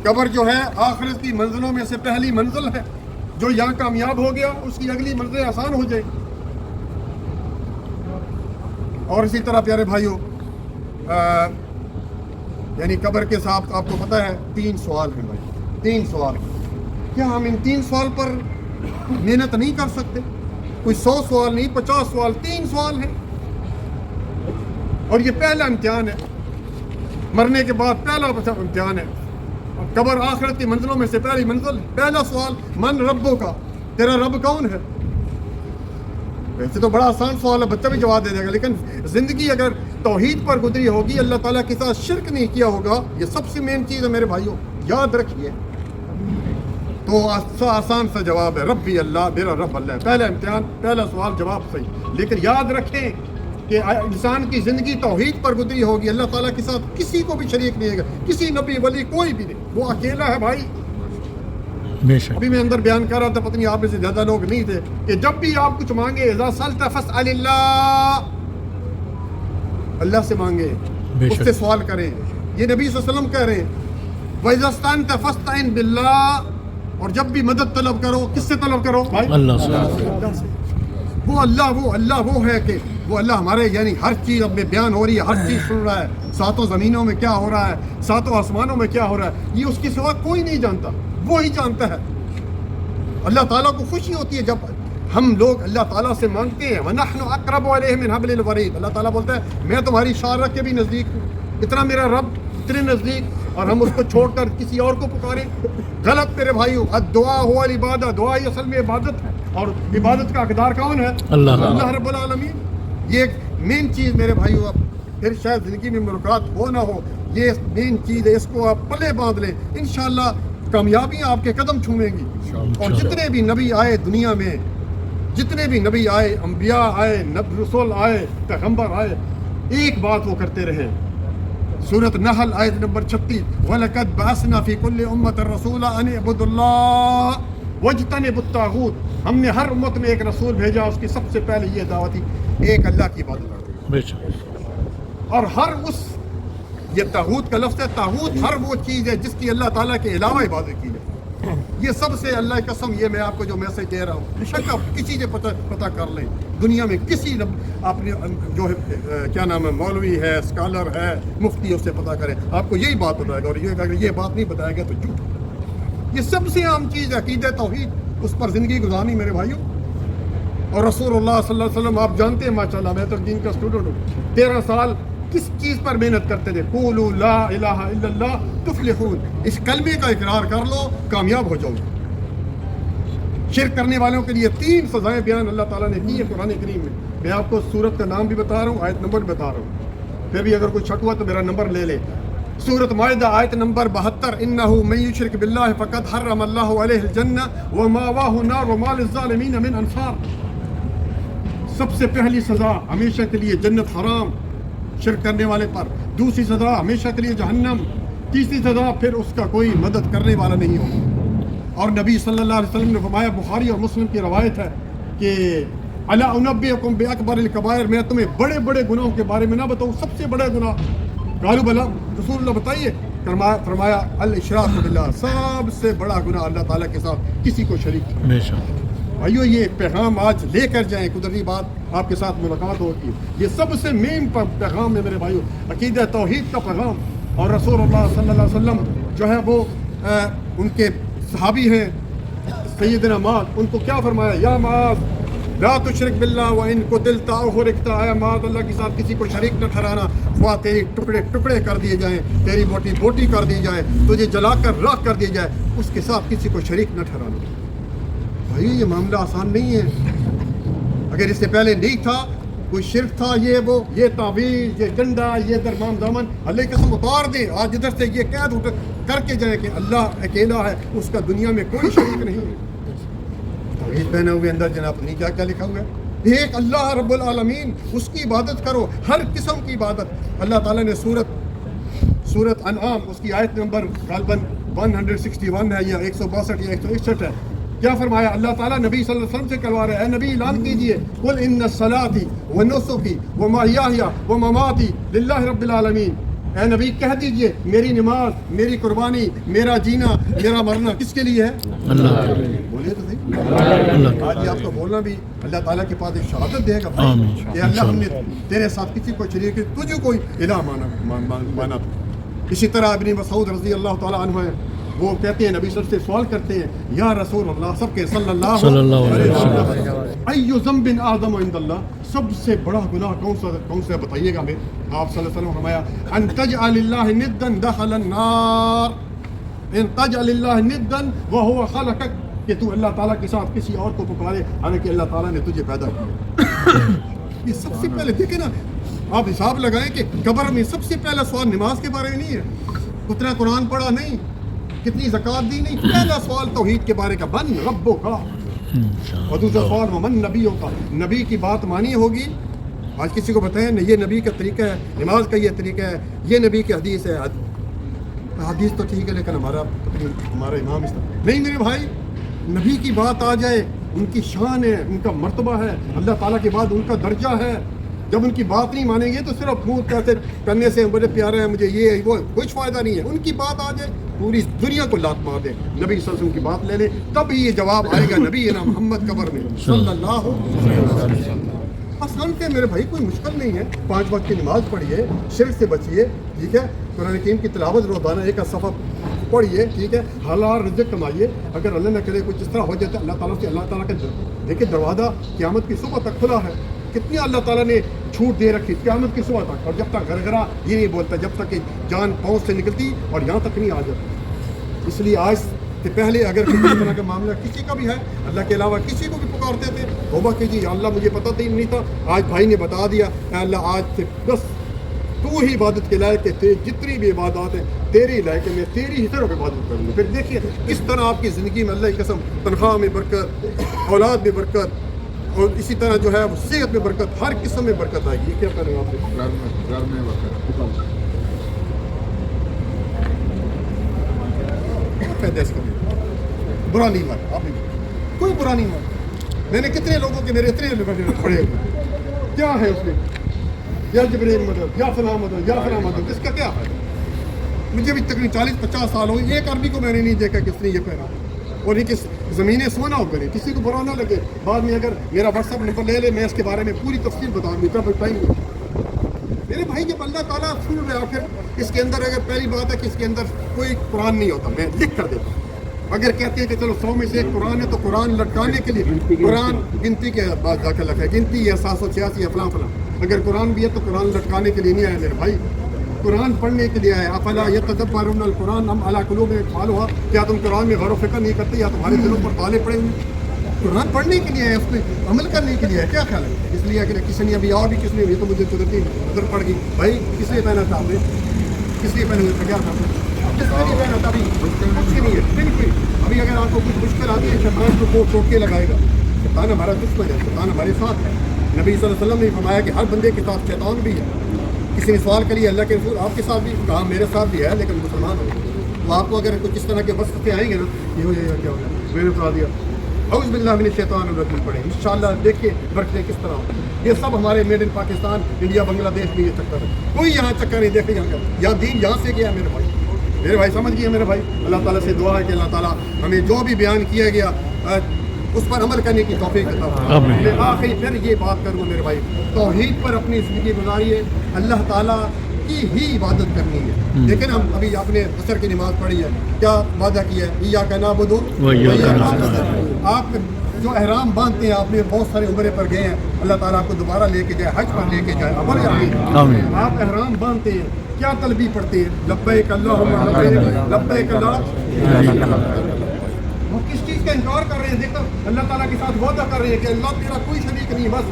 قبر جو ہے آخرت کی منزلوں میں سے پہلی منزل ہے. جو یہاں کامیاب ہو گیا اس کی اگلی منزلیں آسان ہو جائیں. اور اسی طرح پیارے بھائیوں یعنی قبر کے ساتھ آپ کو پتہ ہے 3 سوال ہیں بھائی. 3 سوال. کیا ہم ان 3 سوال پر محنت نہیں کر سکتے؟ کوئی 100 سوال نہیں، 50 سوال، 3 سوال ہیں. اور یہ پہلا امتحان ہے، مرنے کے بعد پہلا امتحان ہے. قبر آخرت کی منزلوں میں سے پہلی منزل. پہلا سوال من ربو کا، تیرا رب کون ہے؟ ویسے تو بڑا آسان سوال ہے، بچہ بھی جواب دے دے گا، لیکن زندگی اگر توحید پر گزری ہوگی، اللہ تعالیٰ کے ساتھ شرک نہیں کیا ہوگا، یہ سب سے مین چیز ہے میرے بھائیوں، یاد رکھیے. تو آسان سا جواب ہے ربی اللہ، میرا رب اللہ ہے. پہلا امتحان، پہلا سوال جواب صحیح. لیکن یاد رکھیں کہ انسان کی زندگی توحید پر گزری ہوگی، اللہ تعالیٰ کے ساتھ کسی کو بھی شریک نہیں ہے، کسی نبی ولی کوئی بھی نہیں، وہ اکیلا ہے بھائی. ابھی میں اندر بیان کر رہا تھا، پتہ نہیں آپ میں سے زیادہ لوگ نہیں تھے، کہ جب بھی آپ کچھ مانگے اذا سألت فاسأل اللہ، اللہ سے مانگے، اس سے سوال کریں. یہ نبی صلی اللہ علیہ وسلم کہہ رہے ہیں وَإِذَا اسْتَعَنْتَ فَاسْتَعِنْ بِاللَّهِ. اور جب بھی مدد طلب کرو کس سے طلب کرو بھائی؟ اللہ سے. وہ اللہ ہے کہ وہ اللہ ہمارے یعنی ہر چیز اب میں بیان ہو رہی ہے، ہر چیز سن رہا ہے، 7 زمینوں میں کیا ہو رہا ہے، 7 آسمانوں میں کیا ہو رہا ہے، یہ اس کے سوا کوئی نہیں جانتا، وہی جانتا ہے. اللہ تعالیٰ کو خوشی ہوتی ہے جب ہم لوگ اللہ تعالیٰ سے مانگتے ہیں. وَنَحْنُ أَقْرَبُ إِلَيْهِ مِنْ حَبْلِ الْوَرِيدِ. اللہ تعالیٰ بولتا ہے میں تمہاری شارک کے بھی نزدیک ہوں. اتنا میرا رب اتنے نزدیک، اور ہم اس کو چھوڑ کر کسی اور کو پکاریں، غلط میرے بھائیو. الدعا هو العبادہ، دعا ہی اصل میں عبادت ہے، اور عبادت کا حقدار کون ہے؟ اللہ رب العالمین. یہ ایک مین چیز میرے بھائیو، اب پھر شاید زندگی میں ملاقات ہو نہ ہو، یہ مین چیز ہے، اس کو آپ پلے باندھ لیں، انشاءاللہ کامیابیاں آپ کے قدم چھوئیں گی. اور جتنے بھی نبی آئے دنیا میں، جتنے بھی نبی آئے، انبیاء آئے، رسول آئے، پیغمبر آئے، ایک بات وہ کرتے رہے. سورۃ نحل آیت نمبر 36 وَلَقَدْ بَعَثْنَا فِي كُلِّ أُمَّةٍ رَسُولًا أَنِ اعْبُدُوا اللَّهَ وَاجْتَنِبُوا الطَّاغُوتَ. ہم نے ہر امت میں ایک رسول بھیجا، اس کی سب سے پہلے یہ دعوت تھی ایک اللہ کی عبادت کرو. اور ہر اس یہ طاغوت کا لفظ ہے، طاغوت ہر وہ چیز ہے جس کی اللہ تعالیٰ کے علاوہ عبادت کی جائے. یہ سب سے اللہ کی قسم، یہ میں آپ کو جو میسج دے رہا ہوں، بے شک آپ کسی سے پتہ کر لیں، دنیا میں کسی آپ نے جو کیا نام ہے مولوی ہے، اسکالر ہے، مفتی، اس سے پتہ کریں، آپ کو یہی بات بتائے گا. اور اگر یہ بات نہیں بتائے گا تو جھوٹ. یہ سب سے عام چیز ہے عقیدہ توحید، اس پر زندگی گزارنی میرے بھائیوں. اور رسول اللہ صلی اللہ علیہ وسلم آپ جانتے ہیں ماشاءاللہ، میں تو دین کا اسٹوڈنٹ ہوں، 13 سال کس چیز پر محنت کرتے تھے؟ قولوا لا الہ الا اللہ تفلحون. اس کلمے کا اقرار کر لو، کامیاب ہو جاؤ. شرک کرنے والوں کے لیے 3 سزائیں بیان اللہ تعالیٰ نے کی ہے قرآن کریم میں. میں آپ کو سورت کا نام بھی بتا رہا ہوں، آیت نمبر بھی بتا رہا ہوں، پھر بھی اگر کوئی شک ہوا تو میرا نمبر لے لے. سورۃ مائدہ آیت نمبر 72 انہ من یشرک باللہ فقد حرم اللہ علیہ الجنہ ومأواہ النار وما للظالمین من انصار. سب سے پہلی سزا ہمیشہ کے لیے جنت حرام شرک کرنے والے پر، دوسری سزا ہمیشہ کے لیے جہنم، تیسری سزا پھر اس کا کوئی مدد کرنے والا نہیں ہوگا. اور نبی صلی اللہ علیہ وسلم نے فرمایا، بخاری اور مسلم کی روایت ہے کہ الا انبئکم باکبر الکبائر، میں تمہیں بڑے بڑے گناہوں کے بارے میں نہ بتاؤں؟ سب سے بڑا گناہ. قالوا بلا رسول اللہ بتائیے. فرمایا الاشراک باللہ، سب سے بڑا گناہ اللہ تعالیٰ کے ساتھ کسی کو شریک کرنا. بھائیو یہ پیغام آج لے کر جائیں، قدرتی بات آپ کے ساتھ ملاقات ہوگی. یہ سب سے مین پیغام ہے میرے بھائیو، عقیدہ توحید کا پیغام. اور رسول اللہ صلی اللہ علیہ وسلم جو ہے وہ ان کے صحابی ہیں سیدنا معاذ، ان کو کیا فرمایا؟ یا معاذ لا تشرک باللہ وان قتلت او حرقت. اے معاذ اللہ کے ساتھ کسی کو شریک نہ ٹھہرانا، خواہ تیری ٹکڑے ٹکڑے کر دیے جائیں، تیری بوٹی بوٹی کر دی جائے، تجھے جلا کر راکھ کر دی جائے، اس کے ساتھ کسی کو شریک نہ ٹھہرانا. بھائی یہ معاملہ آسان نہیں ہے. اگر اس سے پہلے نہیں تھا، کوئی شرک تھا، یہ وہ، یہ تعویذ، یہ ڈنڈا، یہ درمان دامن، اللہ کی قسم اتار دیں. آج ادھر سے یہ قید کر کے جائیں کہ اللہ اکیلا ہے، اس کا دنیا میں کوئی شریک نہیں ہے. تعویذ پہنے ہوئے اندر جناب نہیں کیا کیا لکھا ہوا ہے، ایک اللہ رب العالمین، اس کی عبادت کرو، ہر قسم کی عبادت. اللہ تعالیٰ نے سورت انعام اس کی آیت نمبر غالباً 161 ہے یا 162 یا 161 ہے. کیا فرمایا اللہ تعالیٰ نبی صلی اللہ علیہ وسلم سے کروا رہے ہیں؟ اے نبی اعلان کیجئے قل ان صلاتی و نسکی و محیای و مماتی للہ رب العالمین. اے نبی کہہ دیجئے میری نماز، میری قربانی، میرا جینا، میرا مرنا کس کے لیے ہے؟ اللہ۔ بولیے تو صحیح۔ آج یہ آپ کو بولنا بھی اللہ تعالیٰ کے پاس ایک شہادت دے گا کہ اللہ ہم نے تیرے ساتھ کسی کو شریک تجھے کوئی الہ مانا تھا۔ اسی طرح ابن مسعود رضی اللہ تعالیٰ عنہ ہے، وہ کہتے ہیں نبی صلی اللہ علیہ وسلم سے سوال کرتے ہیں یا رسول اللہ، سب کے صلی اللہ علیہ وسلم، ایو ذنب اعظم عند اللہ، سب سے بڑا گناہ کون سا بتائیے گا ہمیں؟ آپ صلی اللہ علیہ وسلم فرمایا ان تجعل اللہ ندا دخل النار، ان تجعل اللہ ندا وهو خلقک، کہ تو اللہ تعالیٰ کے ساتھ کسی اور کو پکارے حالانکہ اللہ تعالیٰ نے تجھے پیدا کیا۔ یہ سب سے پہلے دیکھیں نا، آپ حساب لگائیں کہ قبر میں سب سے پہلا سوال نماز کے بارے میں نہیں ہے، اتنا قرآن پڑھا نہیں، کتنی زکوٰۃ دی نہیں، پہلا سوال توحید کے بارے کا، من ربو کا، اور دوسرا سوال من نبیوں کا، نبی کی بات مانی ہوگی۔ آج کسی کو بتائیں یہ نبی کا طریقہ ہے، نماز کا یہ طریقہ ہے، یہ نبی کی حدیث ہے، حدیث تو ٹھیک ہے لیکن ہمارا امام اس طرح نہیں۔ میرے بھائی نبی کی بات آ جائے، ان کی شان ہے، ان کا مرتبہ ہے، اللہ تعالیٰ کے بعد ان کا درجہ ہے، جب ان کی بات نہیں مانیں گے تو صرف منہ کیسے کرنے سے بڑے پیارے ہیں مجھے یہ وہ کچھ فائدہ نہیں ہے۔ ان کی بات آ جائے پوری دنیا کو لات مار دے، نبی صلی اللہ علیہ وسلم کی بات لے لے، تب یہ جواب آئے گا نبی نا محمد قبر میں صلی اللہ علیہ وسلم۔ آسان ہے میرے بھائی، کوئی مشکل نہیں ہے، 5 وقت کی نماز پڑھیے، شرک سے بچیے، ٹھیک ہے، قرآن کریم کی تلاوت روزانہ ایک صفحہ پڑھیے، ٹھیک ہے، حلال رزق کمائیے، اگر اللہ نہ کرے کچھ اس طرح ہو جائے تو اللہ تعالیٰ سے، اللہ تعالیٰ کا دیکھیں دروازہ قیامت کی صبح تک کھلا ہے، کتنی اللہ تعالیٰ نے چھوٹ دے رکھی قیامت کی صبح تک، اور جب تک گھرگھرا یہ نہیں بولتا، جب تک کہ جان پاؤں سے نکلتی اور یہاں تک نہیں آ جاتی۔ اس لیے آج سے پہلے اگر کسی طرح کا معاملہ کسی کا بھی ہے، اللہ کے علاوہ کسی کو بھی پکارتے تھے، توبہ کیجیے، یا اللہ مجھے پتہ نہیں تھا، آج بھائی نے بتا دیا، اے اللہ آج سے بس تو ہی عبادت کے لائق ہے، جتنی بھی عبادات ہیں تیری لائق ہے، میں تیری ہی طرف عبادت کروں گا۔ پھر دیکھیے کس طرح آپ کی زندگی میں اللہ کی قسم تنخواہ میں برکت، اولاد میں برکت، اور اسی طرح جو ہے صحت میں برکت، ہر قسم میں برکت آئے گی۔ یہ کیا کریں آپ گھر میں برکت پیدائش کریں، برا نہیں مار، آپ نے کوئی برا نہیں مار۔ میں نے کتنے لوگوں کے میرے اتنے پڑے ہوئے، کیا ہے اس میں یا جبریل مدد یا فلاں مدد یا فلاں مدد، اس کا کیا ہے؟ مجھے بھی تقریباً 40-50 سال ہو، ایک عربی کو میں نے نہیں دیکھا کس نے یہ پہنا، اور یہ کس زمینیں سونا ہو کرے، کسی کو برا نہ لگے۔ بعد میں اگر میرا واٹس ایپ نمبر لے لے، میں اس کے بارے میں پوری تفصیل بتاؤں گی، کب ٹائم میرے بھائی جب اللہ تعالیٰ سن رہے آخر اس کے اندر اگر پہلی بات ہے کہ اس کے اندر کوئی قرآن نہیں ہوتا، میں لکھ کر دیتا ہوں۔ اگر کہتے ہیں کہ چلو 100 میں سے ایک قرآن ہے تو قرآن لٹکانے کے لیے قرآن گنتی کے بعد جا کر لکھا ہے، گنتی ہے 786 ہے فلاں فلاں، اگر قرآن بھی ہے تو قرآن لٹکانے کے لیے نہیں آیا میرے بھائی، قرآن پڑھنے کے لیے آیا۔ افلا یتدبرون القرآن ام علی قلوب اقفالها، کیا تم قرآن میں غور و فکر نہیں کرتے یا تمہارے دلوں پر تالے پڑے ہوئے؟ قرآن پڑھنے کے لیے ہے، اس پہ عمل کرنے کے لیے ہے، کیا خیال ہے؟ اس لیے اگر کسی نے ابھی اور بھی کسی نے تو مجھے قدرتی نظر پڑ گئی، بھائی کس لیے پہنا تھا آپ نے، کس لیے پہنے ہوئے کیا تھا جس لیے پہنا تھا؟ ابھی کچھ نہیں ہے، بالکل ابھی اگر آپ کو کچھ مشکل آتی ہے شیطان کو ٹوک کے لگائے گا، شیطان ہمارا دشمن ہے، شیطان ہمارے ساتھ ہے۔ نبی صلی اللہ علیہ وسلم نے فرمایا کہ ہر بندے کے ساتھ شیطان بھی ہے۔ کسی نے سوال کریے اللہ کے رسول آپ کے ساتھ بھی، کہا میرے ساتھ بھی ہے لیکن مسلمان ہو، تو آپ کو اگر کچھ اس طرح کے وصف پہ آئیں گے نا، یہ ہو جائے گا کیا ہوگا، میں نے بتا دیا اعوذ باللہ من الشیطان الرجیم پڑھیں انشاءاللہ، دیکھیے برکتیں کس طرح ہوتی ہیں۔ یہ سب ہمارے میڈ ان پاکستان، انڈیا، بنگلہ دیش میں یہ چکر ہے، کوئی یہاں چکر نہیں، دیکھیں یہاں دین یہاں سے گیا میرے بھائی، میرے بھائی سمجھ گئے میرے بھائی۔ اللہ تعالیٰ سے دعا ہے کہ اللہ تعالیٰ ہمیں جو بھی بیان کیا گیا اس پر عمل کرنے کی توفیق عطا فرمائے۔ میں آخری پھر یہ بات کروں میرے بھائی، توحید پر اپنی زندگی گزاریے، اللہ تعالیٰ کی ہی عبادت کرنی ہے۔ لیکن ہم ابھی آپ نے عصر کی نماز پڑھی ہے، کیا وعدہ کیا ہے، ایاک نعبد و ایاک نستعین۔ آپ جو احرام باندھتے ہیں، آپ نے بہت سارے عمرے پر گئے ہیں، اللہ تعالیٰ آپ کو دوبارہ لے کے جائے، حج پر لے کے جائے، آمین۔ آپ احرام باندھتے ہیں، کیا تلبیہ پڑھتے ہیں، لبیک اللہم لبیک لبیک اللہ، وہ کس چیز کا انکار کر رہے ہیں؟ دیکھو اللہ تعالیٰ کے ساتھ وعدہ کر رہے ہیں کہ اللہ تیرا کوئی شریک نہیں، بس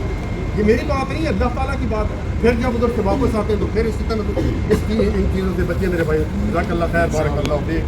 یہ میری بات نہیں ہے، اللہ تعالیٰ کی بات ہے۔ پھر جب ادھر سے واپس آتے ہیں تو پھر اسی طرح ان چیزوں سے بچے میرے بھائی، جزاک اللہ خیر، بارک اللہ فیک۔